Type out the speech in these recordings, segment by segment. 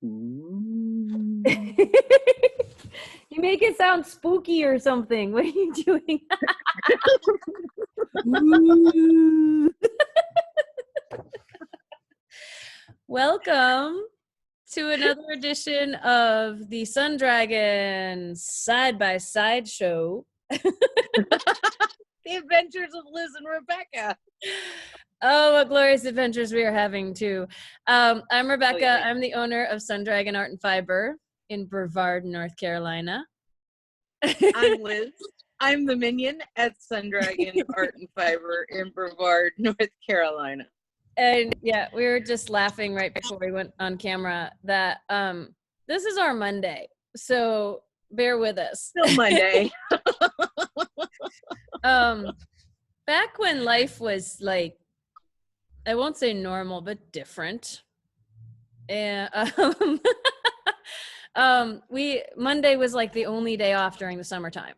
Ooh. You make it sound spooky or something. What are you doing? Welcome to another edition of the Sun Dragon Side-by-Sideshow. The adventures of Liz and Rebecca. Oh, what glorious adventures we are having too. I'm Rebecca. Oh, yeah. I'm the owner of Sun Dragon Art and Fiber in Brevard, North Carolina. I'm Liz. I'm the minion at Sun Dragon Art and Fiber in Brevard, North Carolina. And yeah, we were just laughing right before we went on camera that this is our Monday, so bear with us. Still Monday. Back when life was like, I won't say normal, but different. And Monday was like the only day off during the summertime.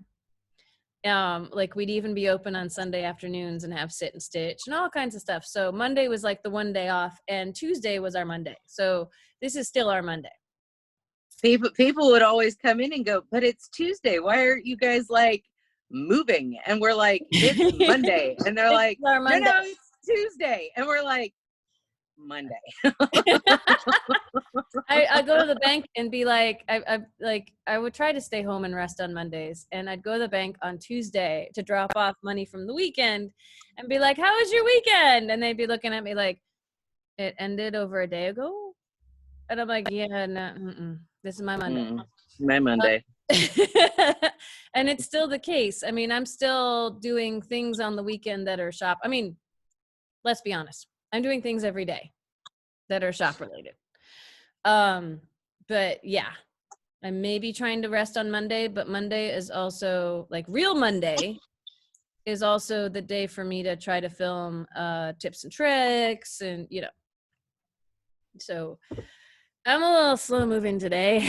Like we'd even be open on Sunday afternoons and have sit and stitch and all kinds of stuff. So Monday was like the one day off, and Tuesday was our Monday. So this is still our Monday. People would always come in and go, but it's Tuesday. Why aren't you guys like moving? And we're like, it's Monday. And they're like, no, it's Tuesday. And we're like, Monday. I go to the bank and be like, I would try to stay home and rest on Mondays, and I'd go to the bank on Tuesday to drop off money from the weekend and be like, how was your weekend? And they'd be looking at me like, it ended over a day ago. And I'm like, yeah, no, this is my Monday. My Monday. And it's still the case. I mean, I'm still doing things on the weekend that are shop. I mean, let's be honest. I'm doing things every day that are shop related. But yeah, I may be trying to rest on Monday, but Monday is also like real Monday is also the day for me to try to film tips and tricks and, you know, so I'm a little slow moving today.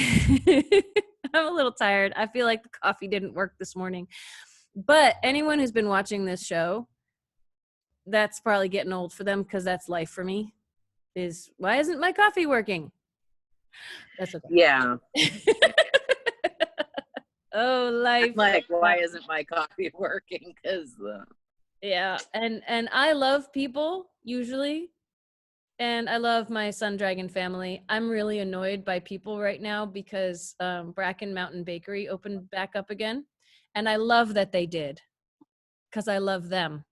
I'm a little tired. I feel like the coffee didn't work this morning, but anyone who's been watching this show, that's probably getting old for them because that's life for me. Is why isn't my coffee working? That's okay. Yeah. Oh, life. I'm like, why isn't my coffee working? Because yeah, and I love people usually, and I love my Sun Dragon family. I'm really annoyed by people right now because Bracken Mountain Bakery opened back up again, and I love that they did because I love them.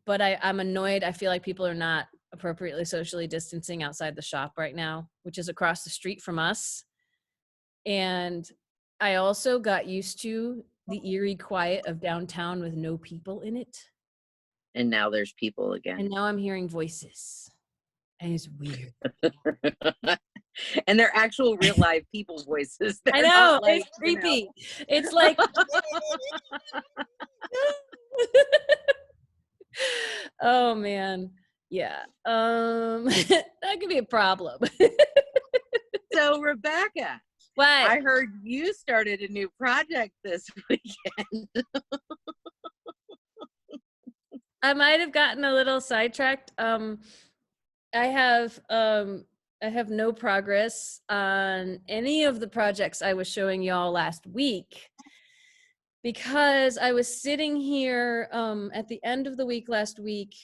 But I'm annoyed. I feel like people are not appropriately socially distancing outside the shop right now, which is across the street from us. And I also got used to the eerie quiet of downtown with no people in it. And now there's people again. And now I'm hearing voices. And it's weird. And they're actual real live people voices. I know, like, it's creepy. It's like oh man. Yeah. That could be a problem. So Rebecca, what? I heard you started a new project this weekend. I might have gotten a little sidetracked. I have no progress on any of the projects I was showing y'all last week because I was sitting here at the end of the week last week.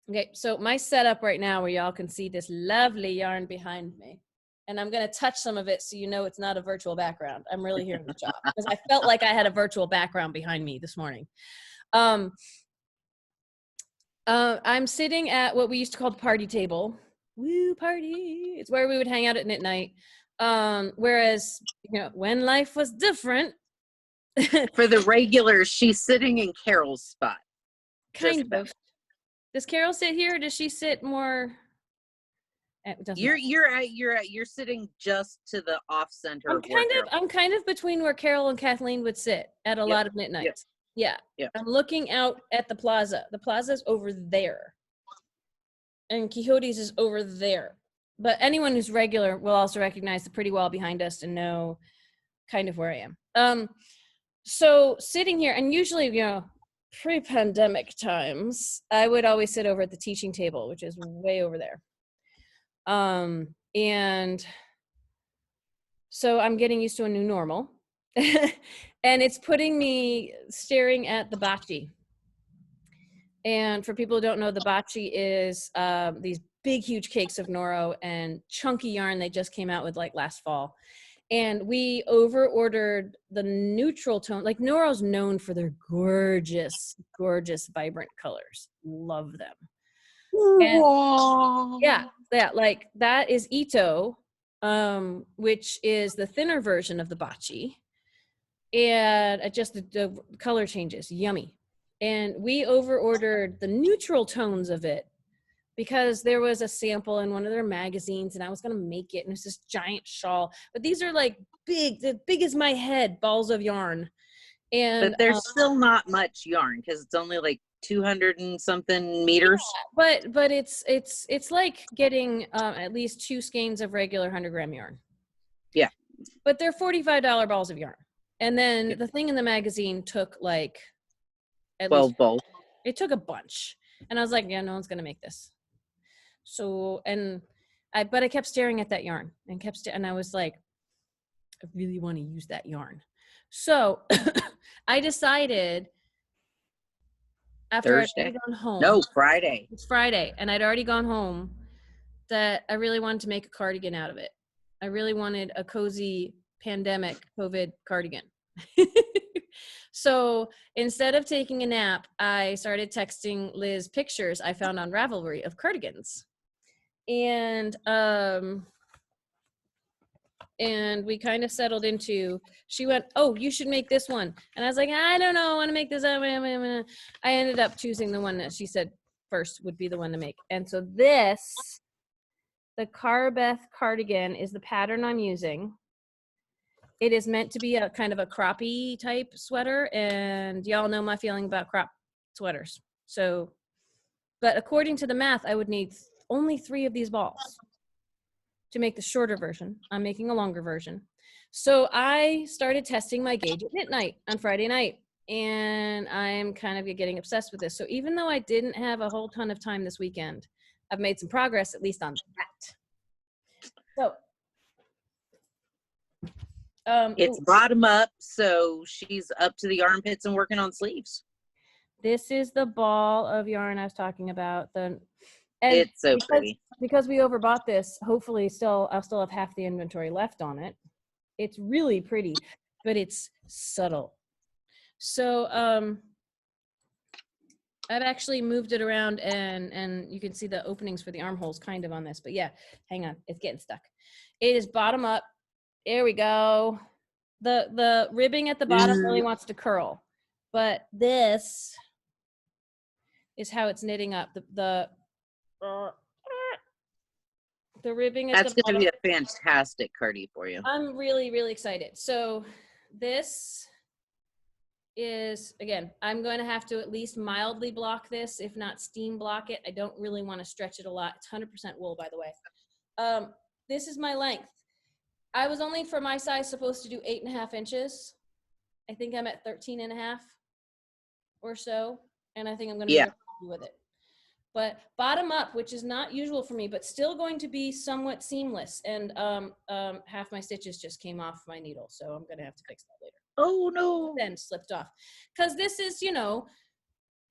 Okay, so my setup right now where y'all can see this lovely yarn behind me, and I'm going to touch some of it so you know it's not a virtual background. I'm really here in the shop because I felt like I had a virtual background behind me this morning. I'm sitting at what we used to call the party table. Woo, party. It's where we would hang out at night. Whereas, you know, when life was different. For the regulars, she's sitting in Carol's spot. Kind of. Does Carol sit here or does she sit more? You're sitting just to the off center. I'm kind of between where Carol and Kathleen would sit at a lot of knit nights. Yeah. I'm looking out at the plaza. The plaza's over there. And Quixote's is over there. But anyone who's regular will also recognize the pretty wall behind us and know kind of where I am. So sitting here, and usually, you know, pre-pandemic times, I would always sit over at the teaching table, which is way over there. And so I'm getting used to a new normal. And it's putting me staring at the bocce. And for people who don't know, the bocce is these big, huge cakes of Noro and chunky yarn they just came out with like last fall. And we over-ordered the neutral tone. Like Noro's known for their gorgeous, gorgeous, vibrant colors. Love them. And yeah, like that is Ito, which is the thinner version of the bocce. And just the color changes, yummy. And we over-ordered the neutral tones of it because there was a sample in one of their magazines and I was gonna make it, and it's this giant shawl. But these are like big as my head, balls of yarn. And but there's still not much yarn because it's only like 200 and something meters. Yeah, but it's like getting at least 2 skeins of regular 100-gram yarn. Yeah. But they're $45 balls of yarn. And then the thing in the magazine took like at 12 balls. It took a bunch. And I was like, yeah, no one's gonna make this. So, but I kept staring at that yarn and I was like, I really want to use that yarn. So I decided after I'd already gone home. No, Friday. It's Friday. And I'd already gone home that I really wanted to make a cardigan out of it. I really wanted a cozy pandemic COVID cardigan. So instead of taking a nap, I started texting Liz pictures I found on Ravelry of cardigans. And we kind of settled into, she went, oh, you should make this one. And I was like, I don't know, I want to make this. I ended up choosing the one that she said first would be the one to make. And so this, the Carbeth cardigan, is the pattern I'm using. It is meant to be a kind of a croppy type sweater, and y'all know my feeling about crop sweaters. So, but according to the math, I would need only 3 of these balls to make the shorter version. I'm making a longer version. So I started testing my gauge at midnight on Friday night, and I'm kind of getting obsessed with this. So even though I didn't have a whole ton of time this weekend, I've made some progress, at least on that. So it's bottom up, so she's up to the armpits and working on sleeves. This is the ball of yarn I was talking about. It's so pretty. Because we overbought this, hopefully I'll still have half the inventory left on it. It's really pretty, but it's subtle. So I've actually moved it around, and you can see the openings for the armholes kind of on this. But yeah, hang on, it's getting stuck. It is bottom up. There we go. The ribbing at the bottom really wants to curl, but this is how it's knitting up. The ribbing at the bottom. That's going to be a fantastic cardi for you. I'm really, really excited. So this is, again, I'm going to have to at least mildly block this, if not steam block it. I don't really want to stretch it a lot. It's 100% wool, by the way. This is my length. I was only, for my size, supposed to do 8.5 inches. I think I'm at 13.5 or so, and I think I'm going to be happy with it. But bottom up, which is not usual for me, but still going to be somewhat seamless. And half my stitches just came off my needle, so I'm going to have to fix that later. Oh, no. Then slipped off. Because this is,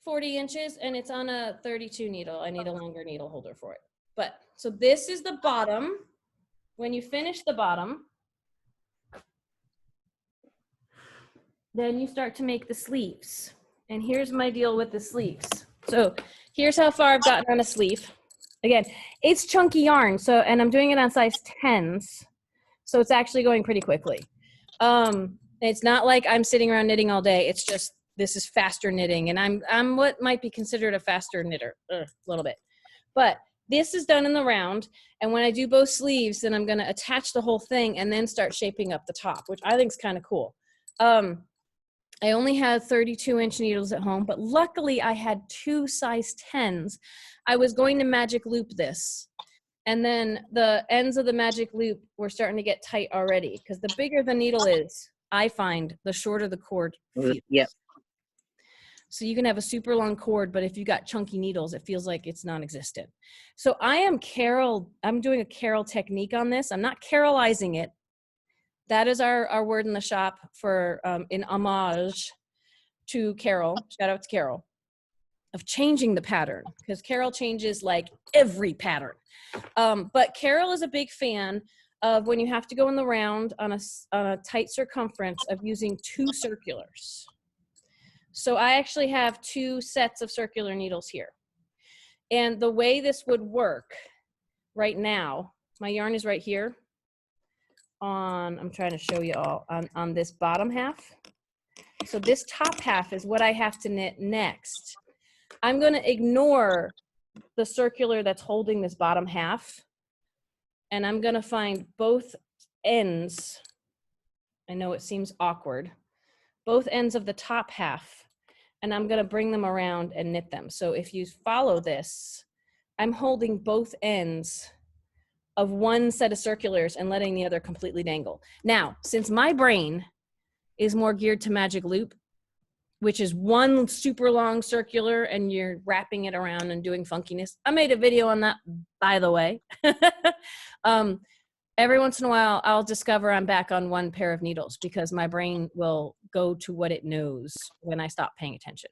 40 inches, and it's on a 32 needle. I need a longer needle holder for it. But, so this is the bottom. When you finish the bottom, then you start to make the sleeves. And here's my deal with the sleeves. So here's how far I've gotten on a sleeve. Again, it's chunky yarn, and I'm doing it on size 10s, so it's actually going pretty quickly. It's not like I'm sitting around knitting all day. It's just, this is faster knitting, and I'm what might be considered a faster knitter, a little bit. But this is done in the round, and when I do both sleeves, then I'm going to attach the whole thing and then start shaping up the top, which I think is kind of cool. I only had 32-inch needles at home, but luckily I had 2 size 10s. I was going to magic loop this, and then the ends of the magic loop were starting to get tight already, because the bigger the needle is, I find, the shorter the cord feels. Yep. So you can have a super long cord, but if you got chunky needles, it feels like it's non-existent. So I'm doing a Carol technique on this. I'm not Carolizing it. That is our word in the shop for in homage to Carol. Shout out to Carol, of changing the pattern, because Carol changes like every pattern. But Carol is a big fan of when you have to go in the round on a tight circumference of using 2 circulars. So I actually have 2 sets of circular needles here. And the way this would work right now, my yarn is right here I'm trying to show you all on this bottom half. So this top half is what I have to knit next. I'm going to ignore the circular that's holding this bottom half, and I'm going to find both ends. I know it seems awkward. Both ends of the top half, and I'm going to bring them around and knit them. So if you follow this, I'm holding both ends of one set of circulars and letting the other completely dangle. Now, since my brain is more geared to magic loop, which is one super long circular and you're wrapping it around and doing funkiness. I made a video on that, by the way. Every once in a while, I'll discover I'm back on one pair of needles because my brain will go to what it knows when I stop paying attention.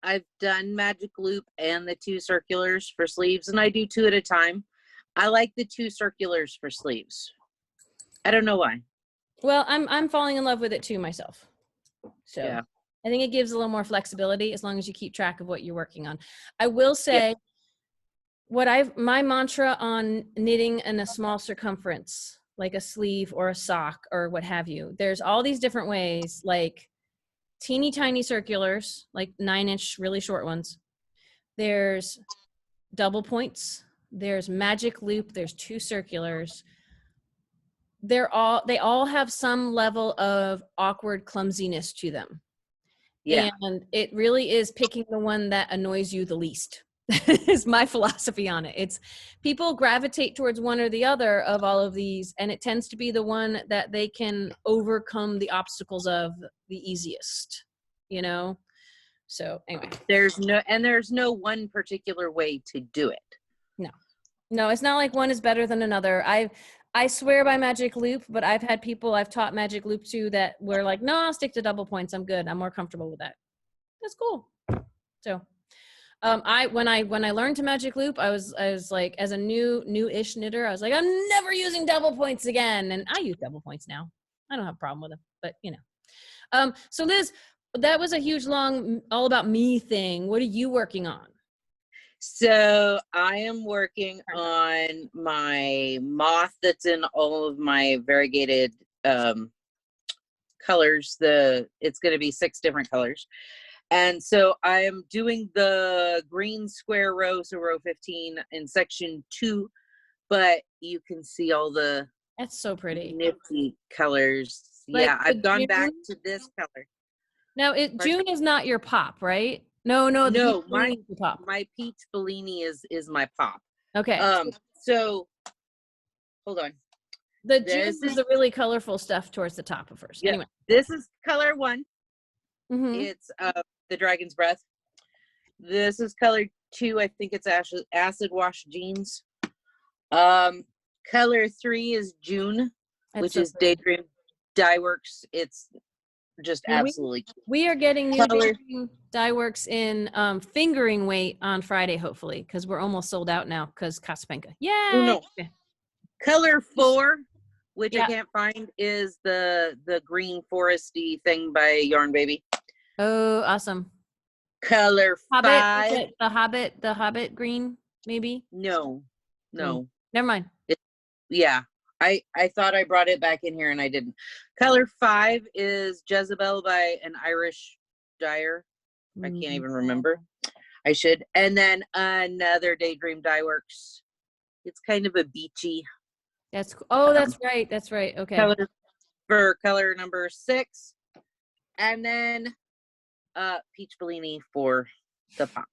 I've done magic loop and the 2 circulars for sleeves, and I do 2 at a time. I like the 2 circulars for sleeves. I don't know why. Well, I'm falling in love with it too myself. So yeah. I think it gives a little more flexibility as long as you keep track of what you're working on. I will say my mantra on knitting in a small circumference, like a sleeve or a sock or what have you, there's all these different ways, like teeny tiny circulars, like 9-inch really short ones. There's double points, there's magic loop, there's 2 circulars. They all have some level of awkward clumsiness to them. Yeah. And it really is picking the one that annoys you the least is my philosophy on it. It's people gravitate towards one or the other of all of these, and it tends to be the one that they can overcome the obstacles of the easiest, you know? So anyway. There's no one particular way to do it. No, it's not like one is better than another. I swear by magic loop, but I've had people I've taught magic loop to that were like, no, I'll stick to double points. I'm good. I'm more comfortable with that. That's cool. So, when I learned to magic loop, I was like, as a new-ish knitter, I was like, I'm never using double points again. And I use double points now. I don't have a problem with them, but you know. So Liz, that was a huge, long, all about me thing. What are you working on? So I am working on my moth that's in all of my variegated colors. It's going to be 6 different colors. And so I am doing the green square row, so row 15 in section 2, but you can see all the that's so pretty nifty colors. Like yeah, I've gone back to this color. Now June is not your pop, right? No, my peach Bellini is my pop. Okay. So hold on. The June is the really colorful stuff towards the top of hers. Yeah, anyway, this is color 1. Mm-hmm. It's the Dragon's Breath. This is color 2. I think it's acid wash jeans. Color 3 is June, which is Daydream Dye Works. It's just absolutely we are getting new Dye Works in fingering weight on Friday, hopefully, because we're almost sold out now because Kasapenka. Yeah. Oh, no. Color 4, which I can't find, is the green foresty thing by Yarn Baby. Oh, awesome. Color 5. The Hobbit green, maybe? No. Never mind. Yeah. I thought I brought it back in here and I didn't. Color 5 is Jezebel by an Irish dyer. I can't even remember. I should. And then another Daydream Dye Works. It's kind of a beachy. That's that's right. That's right. Okay. Color number 6. And then Peach Bellini for the pop.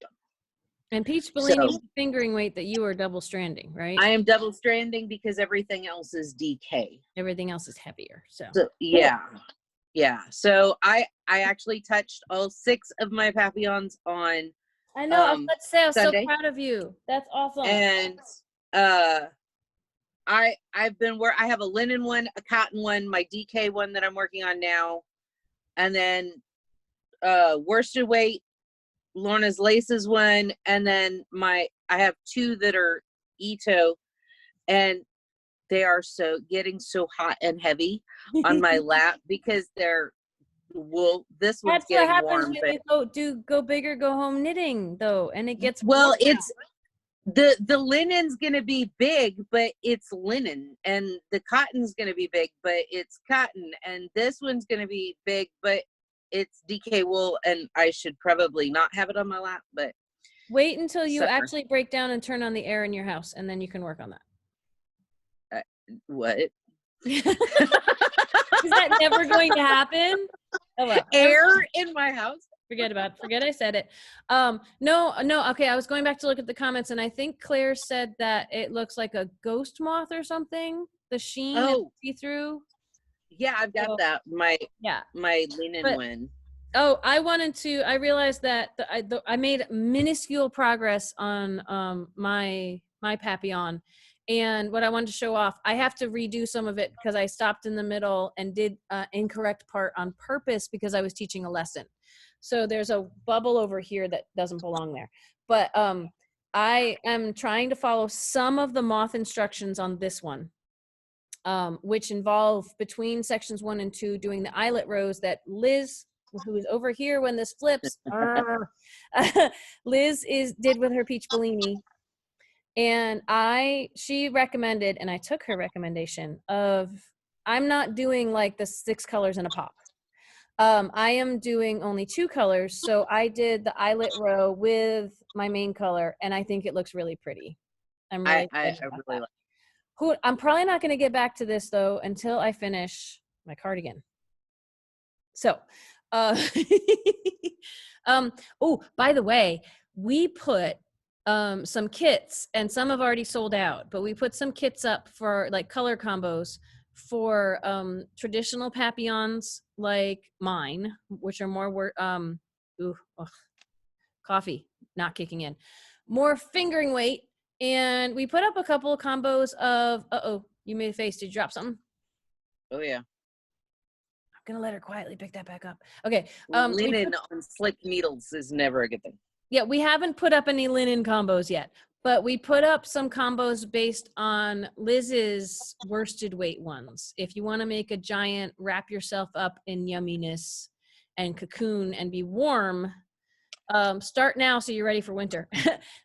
And Peach Bellini is fingering weight that you are double stranding, right? I am double stranding because everything else is DK. Everything else is heavier. So yeah. Yeah. So I actually touched all 6 of my Papillons on I know. I was about to say, I was Sunday. so proud of you. That's awesome. And I've been where I have a linen one, a cotton one, my DK one that I'm working on now, and then worsted weight, Lorna's laces one, and then I have 2 that are Ito, and they are getting so hot and heavy on my lap because they're wool. This one's That's what getting happens warm, when you go big or go home knitting, though, and it gets well, it's the linen's gonna be big, but it's linen, and the cotton's gonna be big, but it's cotton, and this one's gonna be big, but it's DK wool, and I should probably not have it on my lap, but wait until you actually break down and turn on the air in your house, and then you can work on that. What? Is that never going to happen? Oh, well. Air in my house? Forget I said it. No. Okay, I was going back to look at the comments, and I think Claire said that it looks like a ghost moth or something. The sheen is see-through. Yeah, I've got that. My linen one. Oh, I realized that I made minuscule progress on my Papillon. And what I wanted to show off, I have to redo some of it because I stopped in the middle and did incorrect part on purpose because I was teaching a lesson. So there's a bubble over here that doesn't belong there. But I am trying to follow some of the moth instructions on this one, which involve between sections 1 and 2 doing the eyelet rows that Liz, who is over here when this flips, Liz did with her Peach Bellini. And she recommended, and I took her recommendation of, I'm not doing like the 6 colors in a pop. I am doing only 2 colors. So I did the eyelet row with my main color, and I think it looks really pretty. I'm really I'm probably not going to get back to this though until I finish my cardigan. So, oh, by the way, we put some kits, and some have already sold out, but we put some kits up for like color combos for traditional Papillons like mine, which are more coffee not kicking in, more fingering weight. And we put up a couple of combos of you made a face. Did you drop something? Oh yeah. I'm gonna let her quietly pick that back up. Okay. Linen on slick needles is never a good thing. Yeah, we haven't put up any linen combos yet, but we put up some combos based on Liz's worsted weight ones. If you want to make a giant, wrap yourself up in yumminess and cocoon and be warm, start now so you're ready for winter.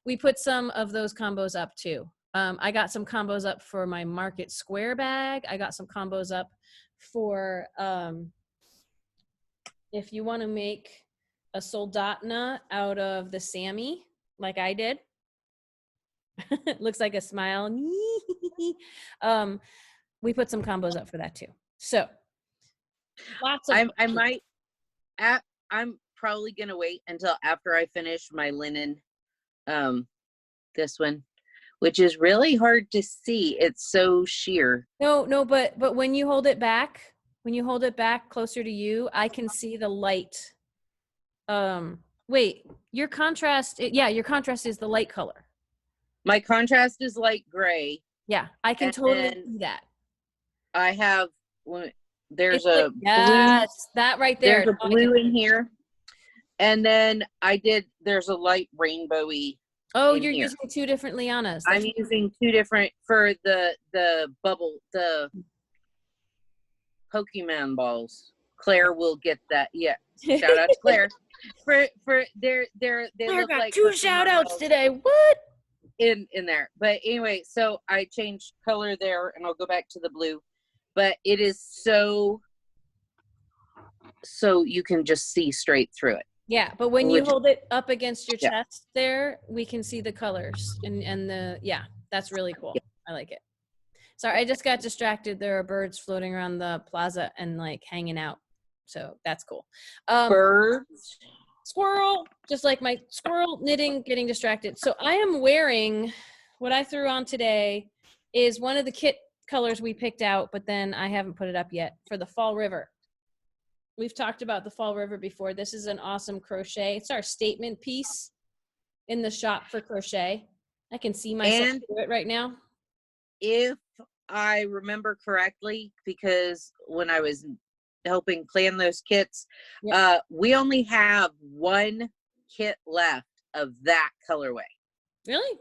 We put some of those combos up too. I got some combos up for my Market Square bag. I got some combos up for if you want to make a soldatna out of the Sammy, like I did. Looks like a smile. We put some combos up for that too. So lots of I'm probably gonna wait until after I finish my linen, this one, which is really hard to see. It's so sheer. No, but when you hold it back, closer to you, I can see the light. Wait, your contrast is the light color. My contrast is light gray. Yeah, I can totally see that. I have, there's a blue. Yes, that right there. There's a blue in here. And then there's a light rainbowy. Oh, you're using 2 different Lianas. I'm using 2 different for the bubble, the Pokemon balls. Claire will get that. Yeah. Shout out to Claire. They look got like 2 shout outs today. What? In there. But anyway, so I changed color there, and I'll go back to the blue. But it is so you can just see straight through it. Yeah, but when you hold it up against your chest there, we can see the colors and that's really cool. Yeah. I like it. Sorry, I just got distracted. There are birds floating around the plaza and like hanging out. So that's cool. Birds? Squirrel, just like my squirrel knitting, getting distracted. So I am wearing, what I threw on today is one of the kit colors we picked out, but then I haven't put it up yet, for the Fall River. We've talked about the Fall River before. This is an awesome crochet. It's our statement piece in the shop for crochet. I can see myself do it right now. If I remember correctly, because when I was helping plan those kits, we only have one kit left of that colorway. Really?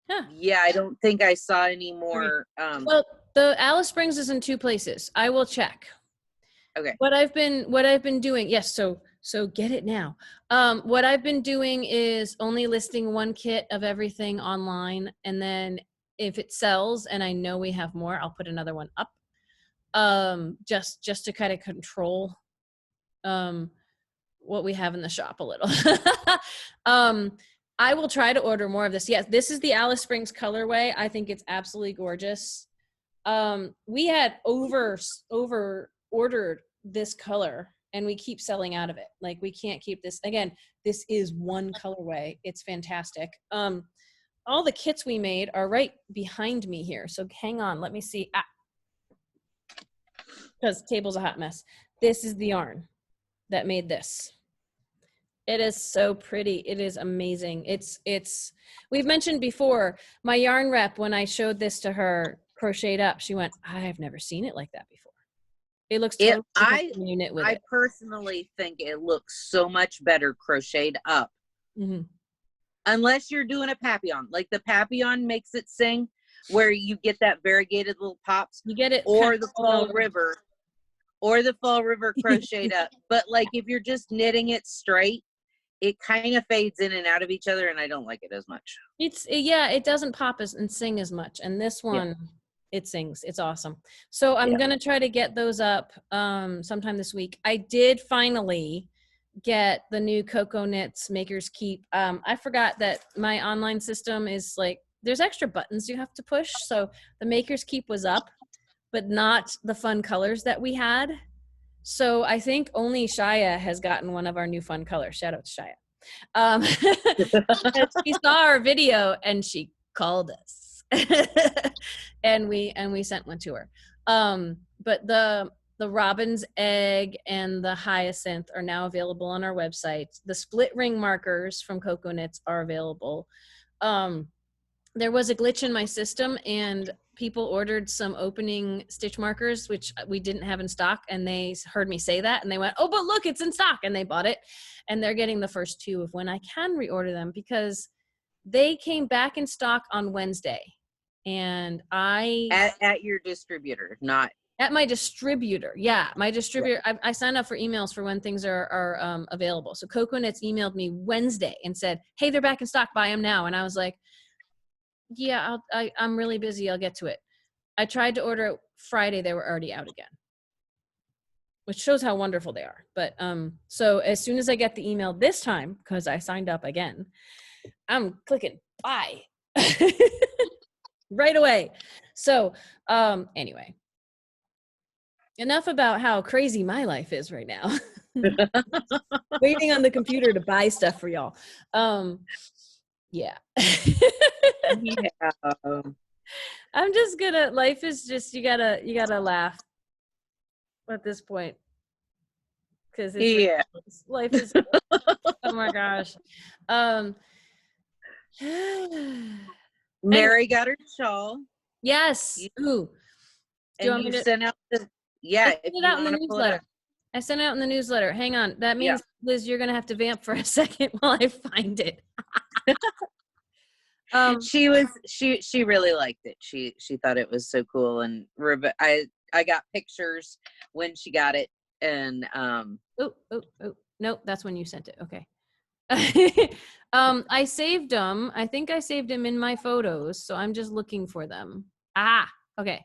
Huh. Yeah, I don't think I saw any more. Well, the Alice Springs is in 2 places. I will check. Okay. What I've been doing, yes, so get it now. What I've been doing is only listing 1 kit of everything online, and then if it sells and I know we have more, I'll put another one up. Just to kind of control what we have in the shop a little. I will try to order more of this. Yes, this is the Alice Springs colorway. I think it's absolutely gorgeous. We had over ordered this color and we keep selling out of it. Like, we can't keep this. Again, this is 1 colorway. It's fantastic. All the kits we made are right behind me here. So hang on, let me see. Because table's a hot mess. This is the yarn that made this. It is so pretty. It is amazing. We've mentioned before, my yarn rep, when I showed this to her crocheted up, she went, I've never seen it like that before. It looks totally different when you knit with it. I personally think it looks so much better crocheted up. Mm-hmm. Unless you're doing a Papillon. Like the Papillon makes it sing, where you get that variegated little pops. You get it. Or the Fall River. Or the Fall River crocheted up. But like if you're just knitting it straight, it kind of fades in and out of each other, and I don't like it as much. It doesn't pop and sing as much. And this one, it sings. It's awesome. So I'm going to try to get those up sometime this week. I did finally get the new Cocoa Knits Makers Keep. I forgot that my online system is like, there's extra buttons you have to push. So the Makers Keep was up, but not the fun colors that we had. So I think only Shia has gotten one of our new fun colors. Shout out to Shia. She saw our video and she called us, and we sent one to her. But the robin's egg and the hyacinth are now available on our website. The split ring markers from Cocoa Knits are available. There was a glitch in my system and people ordered some opening stitch markers, which we didn't have in stock. And they heard me say that and they went, oh, but look, it's in stock. And they bought it. And they're getting the first 2 of when I can reorder them, because they came back in stock on Wednesday. And at your distributor, not at my distributor. Yeah, my distributor. Yeah. I signed up for emails for when things are available. So Cocoa Knits emailed me Wednesday and said, hey, they're back in stock. Buy them now. And I was like, yeah, I'm really busy. I'll get to it. I tried to order it Friday. They were already out again, which shows how wonderful they are. But so as soon as I get the email this time, because I signed up again, I'm clicking buy right away. So anyway, enough about how crazy my life is right now. Waiting on the computer to buy stuff for y'all. Yeah. Yeah. I'm just gonna, life is just, you gotta laugh at this point. Cause life is, oh my gosh. Mary got her shawl. Yes. Ooh. And you sent out the, I sent it out in the newsletter. I sent it out in the newsletter. Hang on. That means, Liz, you're going to have to vamp for a second while I find it. She really liked it. She thought it was so cool. And I got pictures when she got it. And oh, no, that's when you sent it. Okay. I saved them. I think I saved them in my photos. So I'm just looking for them. Okay.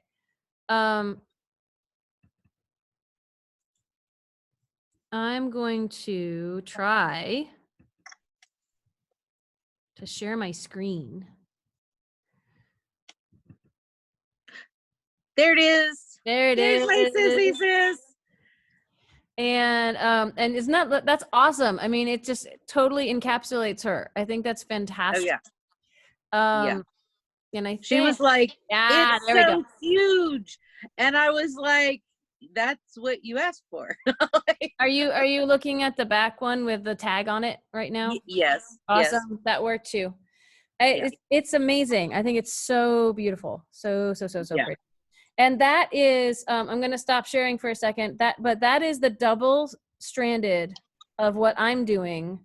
I'm going to try to share my screen. There it is. There it is. My sissy sis. And it's not, that's awesome. I mean, it just totally encapsulates her. I think that's fantastic. Oh yeah. And I think she was like, it's so huge. And I was like, that's what you asked for. Are you looking at the back one with the tag on it right now? Yes. Awesome. Yes. That worked too. Yeah. It's amazing. I think it's so beautiful. So Yeah. pretty. And that is, I'm going to stop sharing for a second. But that is the double stranded of what I'm doing,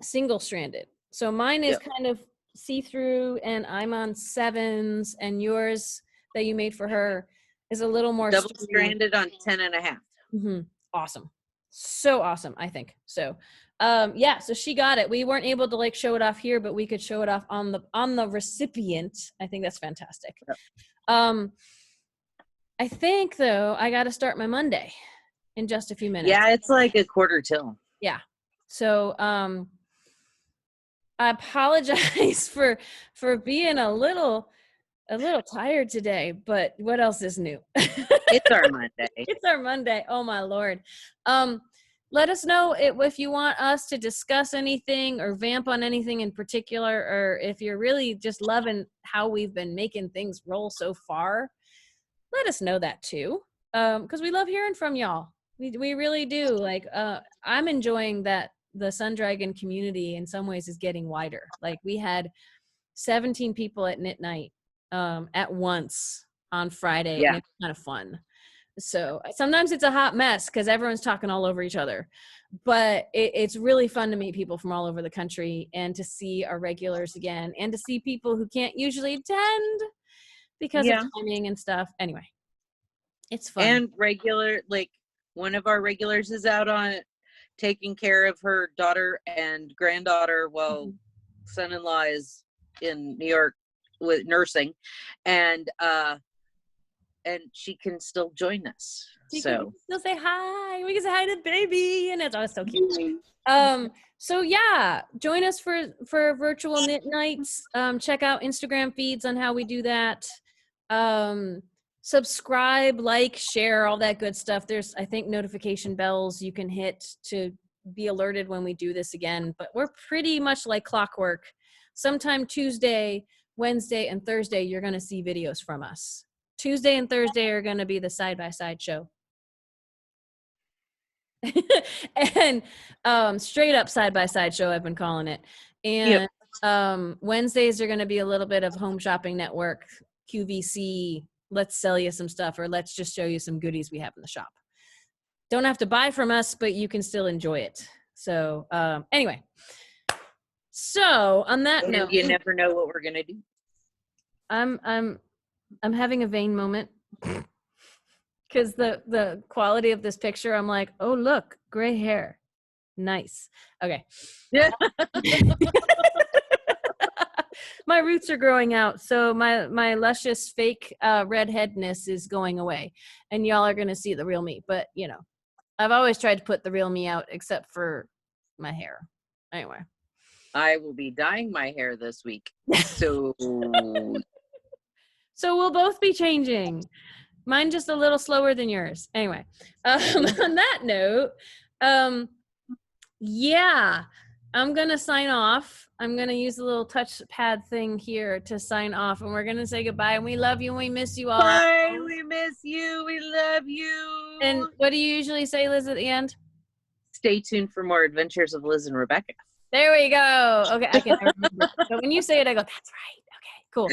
single stranded. So mine is kind of see-through, and I'm on 7s, and yours that you made for her is a little more double stranded on 10.5. Mm-hmm. Awesome. So awesome, I think. So yeah, so she got it. We weren't able to like show it off here, but we could show it off on the recipient. I think that's fantastic. Yep. I think though I got to start my Monday in just a few minutes. Yeah, it's like a quarter till. Yeah. So I apologize for being a little tired today, but what else is new? It's our Monday. It's our Monday. Oh my Lord. Let us know if you want us to discuss anything or vamp on anything in particular, or if you're really just loving how we've been making things roll so far. Let us know that too. Because we love hearing from y'all. We really do. Like, I'm enjoying that the Sun Dragon community in some ways is getting wider. Like, we had 17 people at Knit Night at once on Friday. Yeah. And it's kind of fun. So sometimes it's a hot mess because everyone's talking all over each other, but it's really fun to meet people from all over the country and to see our regulars again and to see people who can't usually attend because of timing and stuff. Anyway, it's fun. And regular, like one of our regulars is out on taking care of her daughter and granddaughter while son-in-law is in New York with nursing, and she can still join us. She can still say hi. We can say hi to the baby, and it's always so cute. So yeah, join us for virtual knit nights. Check out Instagram feeds on how we do that. Subscribe, like, share, all that good stuff. There's, I think, notification bells you can hit to be alerted when we do this again. But we're pretty much like clockwork. Sometime Tuesday, Wednesday, and Thursday, you're going to see videos from us. Tuesday and Thursday are going to be the side-by-side show. And straight up side-by-side show, I've been calling it. And Wednesdays are going to be a little bit of Home Shopping Network, QVC, let's sell you some stuff, or let's just show you some goodies we have in the shop. Don't have to buy from us, but you can still enjoy it. So anyway, so on that note, you never know what we're going to do. I'm having a vain moment because the quality of this picture, I'm like, oh, look, gray hair. Nice. Okay. Yeah. My roots are growing out, so my luscious fake redheadness is going away, and y'all are going to see the real me. But, you know, I've always tried to put the real me out except for my hair. Anyway. I will be dyeing my hair this week. So... So we'll both be changing. Mine just a little slower than yours. Anyway, on that note, yeah, I'm going to sign off. I'm going to use the little touchpad thing here to sign off, and we're going to say goodbye, and we love you, and we miss you all. Bye, we miss you. We love you. And what do you usually say, Liz, at the end? Stay tuned for more adventures of Liz and Rebecca. There we go. Okay, I can remember. So when you say it, I go, that's right. Cool.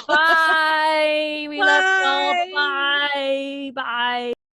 Bye. We love you all. Bye. Bye.